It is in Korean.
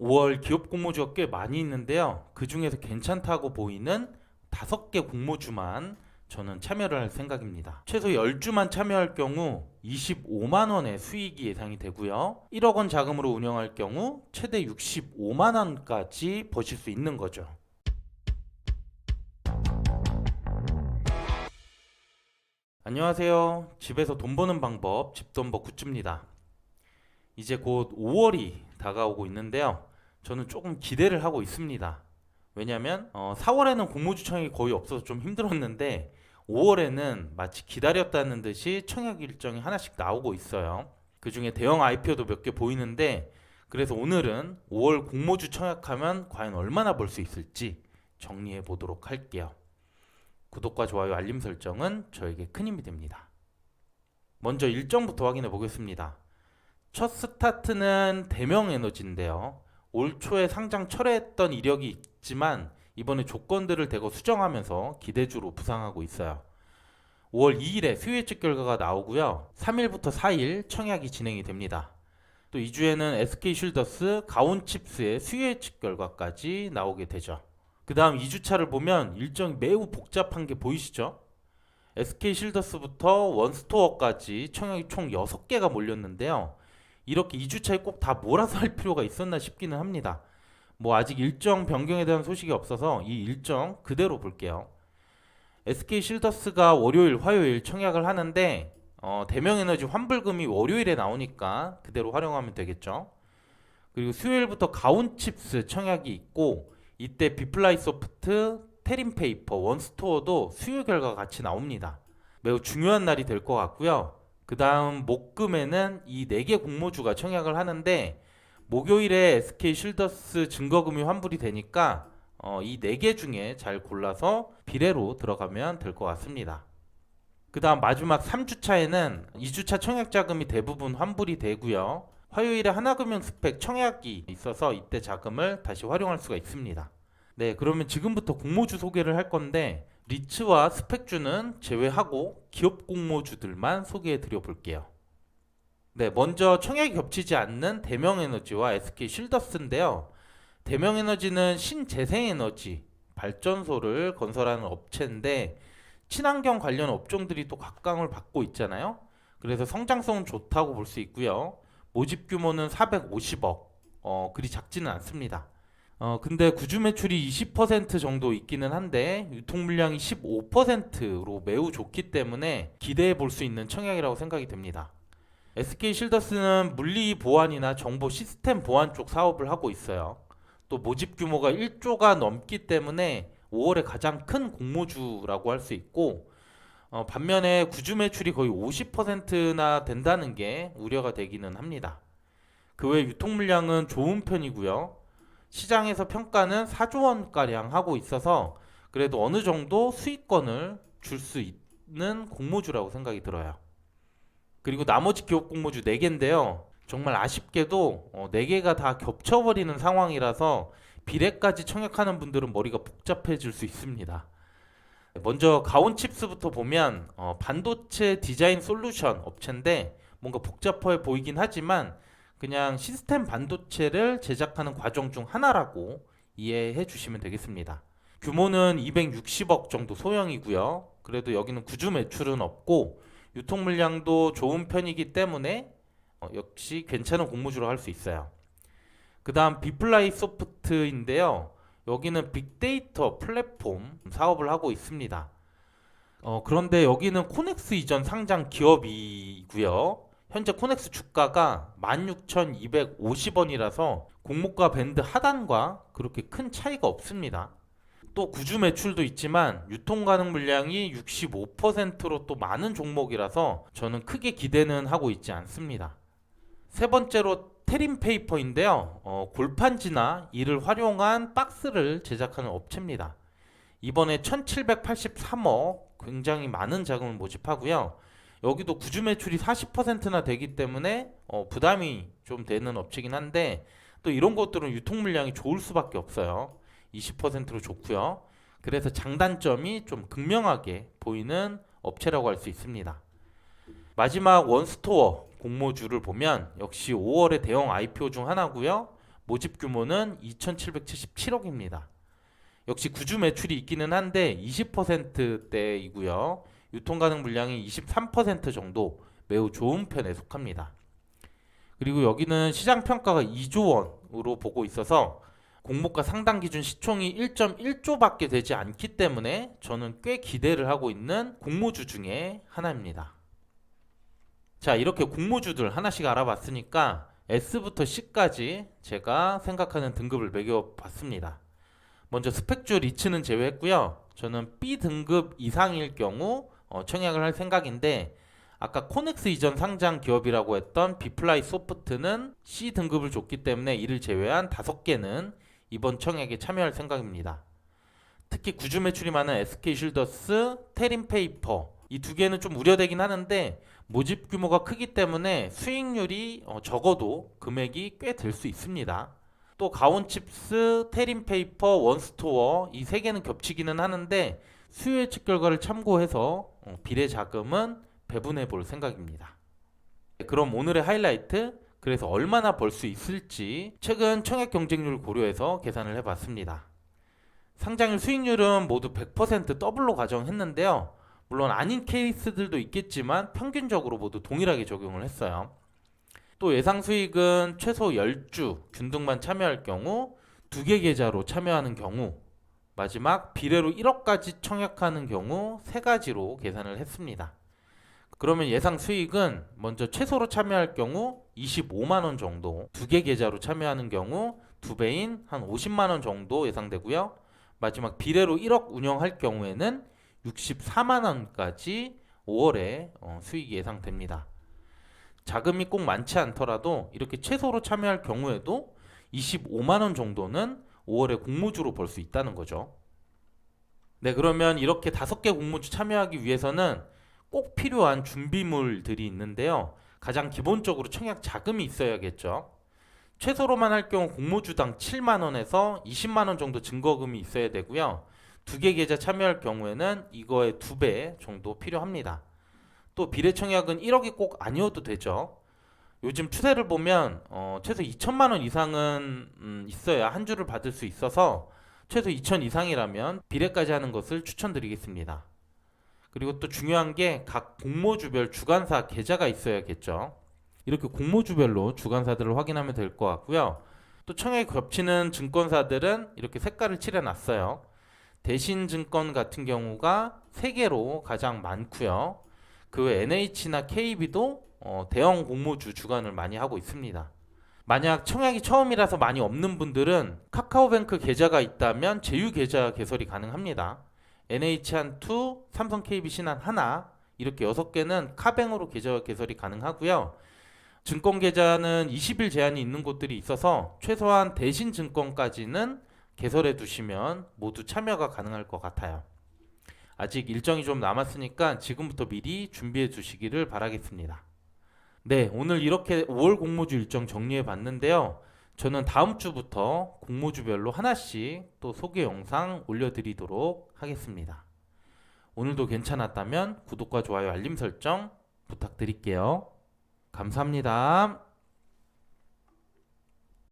5월 기업 공모주가 꽤 많이 있는데요. 그 중에서 괜찮다고 보이는 5개 공모주만 저는 참여를 할 생각입니다. 최소 10주만 참여할 경우 25만 원의 수익이 예상이 되고요. 1억 원 자금으로 운영할 경우 최대 65만 원까지 버실 수 있는 거죠. 안녕하세요. 집에서 돈 버는 방법 집돈버 굿즈입니다. 이제 곧 5월이 다가오고 있는데요. 저는 조금 기대를 하고 있습니다. 왜냐면 4월에는 공모주 청약이 거의 없어서 좀 힘들었는데 5월에는 마치 기다렸다는 듯이 청약 일정이 하나씩 나오고 있어요. 그 중에 대형 IPO도 몇 개 보이는데, 그래서 오늘은 5월 공모주 청약하면 과연 얼마나 벌 수 있을지 정리해 보도록 할게요. 구독과 좋아요, 알림 설정은 저에게 큰 힘이 됩니다. 먼저 일정부터 확인해 보겠습니다. 첫 스타트는 대명에너지인데요. 올 초에 상장 철회했던 이력이 있지만 이번에 조건들을 대거 수정하면서 기대주로 부상하고 있어요. 5월 2일에 수요 예측 결과가 나오고요. 3일부터 4일 청약이 진행이 됩니다. 또 2주에는 SK쉴더스, 가온칩스의 수요 예측 결과까지 나오게 되죠. 그 다음 2주차를 보면 일정이 매우 복잡한 게 보이시죠? SK쉴더스부터 원스토어까지 청약이 총 6개가 몰렸는데요. 이렇게 2주차에 꼭 다 몰아서 할 필요가 있었나 싶기는 합니다. 뭐 아직 일정 변경에 대한 소식이 없어서 이 일정 그대로 볼게요. SK쉴더스가 월요일, 화요일 청약을 하는데 대명에너지 환불금이 월요일에 나오니까 그대로 활용하면 되겠죠. 그리고 수요일부터 가온칩스 청약이 있고 이때 비플라이소프트, 테림페이퍼, 원스토어도 수요 결과가 같이 나옵니다. 매우 중요한 날이 될 것 같고요. 그 다음 목금에는 이 4개 공모주가 청약을 하는데 목요일에 SK쉴더스 증거금이 환불이 되니까 이 4개 중에 잘 골라서 비례로 들어가면 될 것 같습니다. 그 다음 마지막 3주차에는 2주차 청약자금이 대부분 환불이 되고요. 화요일에 하나금융스펙 청약이 있어서 이때 자금을 다시 활용할 수가 있습니다. 네, 그러면 지금부터 공모주 소개를 할 건데 리츠와 스펙주는 제외하고 기업 공모주들만 소개해 드려 볼게요. 네, 먼저 청약이 겹치지 않는 대명에너지와 SK쉴더스인데요. 대명에너지는 신재생에너지 발전소를 건설하는 업체인데 친환경 관련 업종들이 또 각광을 받고 있잖아요. 그래서 성장성은 좋다고 볼 수 있고요. 모집 규모는 450억, 그리 작지는 않습니다. 근데 구주 매출이 20% 정도 있기는 한데 유통 물량이 15%로 매우 좋기 때문에 기대해 볼 수 있는 청약이라고 생각이 됩니다. SK쉴더스는 물리 보안이나 정보 시스템 보안 쪽 사업을 하고 있어요. 또 모집 규모가 1조가 넘기 때문에 5월에 가장 큰 공모주라고 할 수 있고, 반면에 구주 매출이 거의 50%나 된다는 게 우려가 되기는 합니다. 그 외 유통 물량은 좋은 편이고요. 시장에서 평가는 4조 원가량 하고 있어서 그래도 어느 정도 수익권을 줄 수 있는 공모주라고 생각이 들어요. 그리고 나머지 기업 공모주 4개인데요. 정말 아쉽게도 4개가 다 겹쳐버리는 상황이라서 비례까지 청약하는 분들은 머리가 복잡해질 수 있습니다. 먼저 가온칩스부터 보면 반도체 디자인 솔루션 업체인데 뭔가 복잡해 보이긴 하지만 그냥 시스템 반도체를 제작하는 과정 중 하나라고 이해해 주시면 되겠습니다. 규모는 260억 정도 소형이고요. 그래도 여기는 구주 매출은 없고 유통 물량도 좋은 편이기 때문에 역시 괜찮은 공모주로 할 수 있어요. 그 다음 비플라이 소프트인데요. 여기는 빅데이터 플랫폼 사업을 하고 있습니다. 그런데 여기는 코넥스 이전 상장 기업이고요. 현재 코넥스 주가가 16,250원이라서 공모가 밴드 하단과 그렇게 큰 차이가 없습니다. 또 구주 매출도 있지만 유통 가능 물량이 65%로 또 많은 종목이라서 저는 크게 기대는 하고 있지 않습니다. 세 번째로 테림페이퍼인데요. 골판지나 이를 활용한 박스를 제작하는 업체입니다. 이번에 1783억 굉장히 많은 자금을 모집하고요. 여기도 구주 매출이 40%나 되기 때문에 부담이 좀 되는 업체긴 한데 또 이런 것들은 유통 물량이 좋을 수밖에 없어요. 20%로 좋고요. 그래서 장단점이 좀 극명하게 보이는 업체라고 할 수 있습니다. 마지막 원스토어 공모주를 보면 역시 5월의 대형 IPO 중 하나고요. 모집 규모는 2,777억입니다. 역시 구주 매출이 있기는 한데 20%대이고요. 유통 가능 물량이 23% 정도 매우 좋은 편에 속합니다. 그리고 여기는 시장 평가가 2조 원으로 보고 있어서 공모가 상당 기준 시총이 1.1조밖에 되지 않기 때문에 저는 꽤 기대를 하고 있는 공모주 중에 하나입니다. 자, 이렇게 공모주들 하나씩 알아봤으니까 S부터 C까지 제가 생각하는 등급을 매겨봤습니다. 먼저 스펙주 리츠는 제외했고요. 저는 B 등급 이상일 경우 청약을 할 생각인데, 아까 코넥스 이전 상장 기업이라고 했던 비플라이 소프트는 C 등급을 줬기 때문에 이를 제외한 5개는 이번 청약에 참여할 생각입니다. 특히 구주 매출이 많은 SK쉴더스, 테린페이퍼 이 두 개는 좀 우려되긴 하는데 모집 규모가 크기 때문에 수익률이 적어도 금액이 꽤 될 수 있습니다. 또 가온칩스, 테린페이퍼, 원스토어 이 세 개는 겹치기는 하는데 수요 예측 결과를 참고해서 비례 자금은 배분해 볼 생각입니다. 그럼 오늘의 하이라이트, 그래서 얼마나 벌 수 있을지 최근 청약 경쟁률을 고려해서 계산을 해봤습니다. 상장일 수익률은 모두 100% 더블로 가정했는데요. 물론 아닌 케이스들도 있겠지만 평균적으로 모두 동일하게 적용을 했어요. 또 예상 수익은 최소 10주 균등만 참여할 경우, 2개 계좌로 참여하는 경우, 마지막 비례로 1억까지 청약하는 경우 3가지로 계산을 했습니다. 그러면 예상 수익은 먼저 최소로 참여할 경우 25만원 정도, 2개 계좌로 참여하는 경우 2배인 한 50만원 정도 예상되고요. 마지막 비례로 1억 운영할 경우에는 64만원까지 5월에 수익이 예상됩니다. 자금이 꼭 많지 않더라도 이렇게 최소로 참여할 경우에도 25만원 정도는 5월에 공모주로 벌 수 있다는 거죠. 네, 그러면 이렇게 5개 공모주 참여하기 위해서는 꼭 필요한 준비물들이 있는데요. 가장 기본적으로 청약 자금이 있어야겠죠. 최소로만 할 경우 공모주당 7만원에서 20만원 정도 증거금이 있어야 되고요. 2개 계좌 참여할 경우에는 이거의 2배 정도 필요합니다. 또 비례 청약은 1억이 꼭 아니어도 되죠. 요즘 추세를 보면 최소 2천만원 이상은 있어야 한 주를 받을 수 있어서 최소 2천 이상이라면 비례까지 하는 것을 추천드리겠습니다. 그리고 또 중요한 게 각 공모주별 주관사 계좌가 있어야겠죠. 이렇게 공모주별로 주관사들을 확인하면 될 것 같고요. 또 청약이 겹치는 증권사들은 이렇게 색깔을 칠해놨어요. 대신증권 같은 경우가 3개로 가장 많고요. 그 외 NH나 KB도 대형 공모주 주관을 많이 하고 있습니다. 만약 청약이 처음이라서 많이 없는 분들은 카카오뱅크 계좌가 있다면 제휴 계좌 개설이 가능합니다. NH 한 2, 삼성 KB 신한 하나, 이렇게 6개는 카뱅으로 계좌 개설이 가능하고요. 증권 계좌는 20일 제한이 있는 곳들이 있어서 최소한 대신증권까지는 개설해 두시면 모두 참여가 가능할 것 같아요. 아직 일정이 좀 남았으니까 지금부터 미리 준비해 두시기를 바라겠습니다. 네, 오늘 이렇게 5월 공모주 일정 정리해 봤는데요. 저는 다음 주부터 공모주별로 하나씩 또 소개 영상 올려드리도록 하겠습니다. 오늘도 괜찮았다면 구독과 좋아요, 알림 설정 부탁드릴게요. 감사합니다.